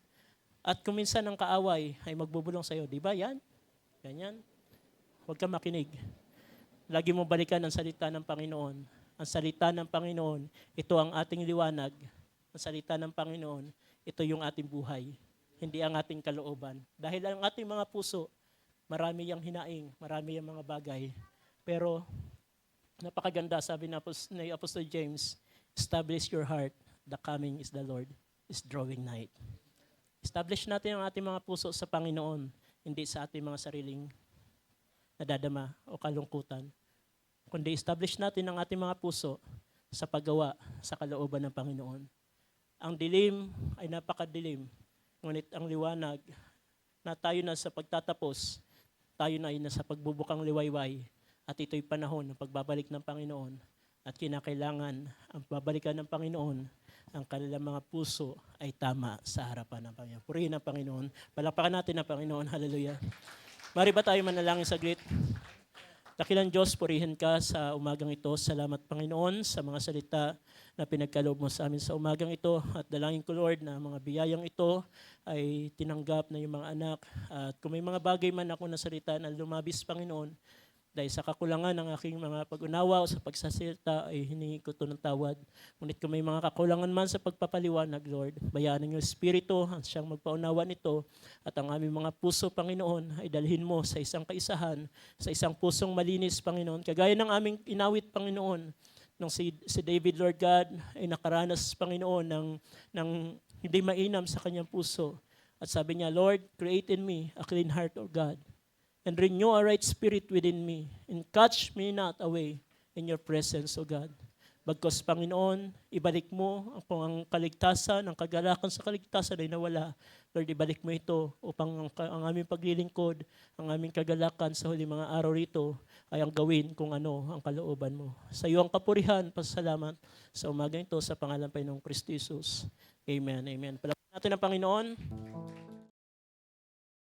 At kung minsan ang kaaway ay magbubulong sa'yo, di ba yan? Ganyan. Huwag ka makinig. Lagi mo balikan ang salita ng Panginoon. Ang salita ng Panginoon, ito ang ating liwanag. Ang salita ng Panginoon, ito yung ating buhay. Hindi ang ating kalooban. Dahil ang ating mga puso, marami yung hinaing, marami yung mga bagay. Pero napakaganda, sabi ni Apostle James, establish your heart, the coming is the Lord, is drawing night. Establish natin ang ating mga puso sa Panginoon, hindi sa ating mga sariling nadadama o kalungkutan. Kundi establish natin ang ating mga puso sa paggawa sa kalooban ng Panginoon. Ang dilim ay napakadilim, ngunit ang liwanag na tayo na sa pagtatapos, tayo na ay nasa pagbubukang liwayway at ito'y panahon ng pagbabalik ng Panginoon at kinakailangan ang babalikan ng Panginoon ang kanilang mga puso ay tama sa harapan ng Panginoon. Purihin ang Panginoon. Palakpakan natin ang Panginoon. Hallelujah. Mari ba tayo manalangin saglit? Dakilang Diyos, purihin ka sa umagang ito. Salamat Panginoon sa mga salita na pinagkaloob mo sa amin sa umagang ito. At dalangin ko Lord na mga biyayang ito ay tinanggap na yung mga anak. At kung may mga bagay man ako na salita na lumabis Panginoon, dahil sa kakulangan ng aking mga pag-unawa o sa pagsasalita ay hiningi ko ito ng tawad. Ngunit kung may mga kakulangan man sa pagpapaliwanag, Lord, bayaan ng iyong Espiritu ang siyang magpaunawa nito at ang aming mga puso, Panginoon, ay dalhin mo sa isang kaisahan, sa isang pusong malinis, Panginoon. Kagaya ng aming inawit, Panginoon, nung si David, Lord God, ay nakaranas, Panginoon, ng hindi mainam sa kanyang puso. At sabi niya, Lord, create in me a clean heart, O God, and renew a right spirit within me, and catch me not away in your presence, O God. Bagkus, Panginoon, ibalik mo ang kaligtasan, ang kagalakan sa kaligtasan ay nawala. Lord, ibalik mo ito upang ang aming paglilingkod, ang aming kagalakan sa huli mga araw rito ay ang gawin kung ano ang kalooban mo. Sa iyo ang kapurihan, pasalamat sa umaga ito sa pangalan pa ng Kristo Jesus. Amen, amen. Palakpakan natin ang Panginoon.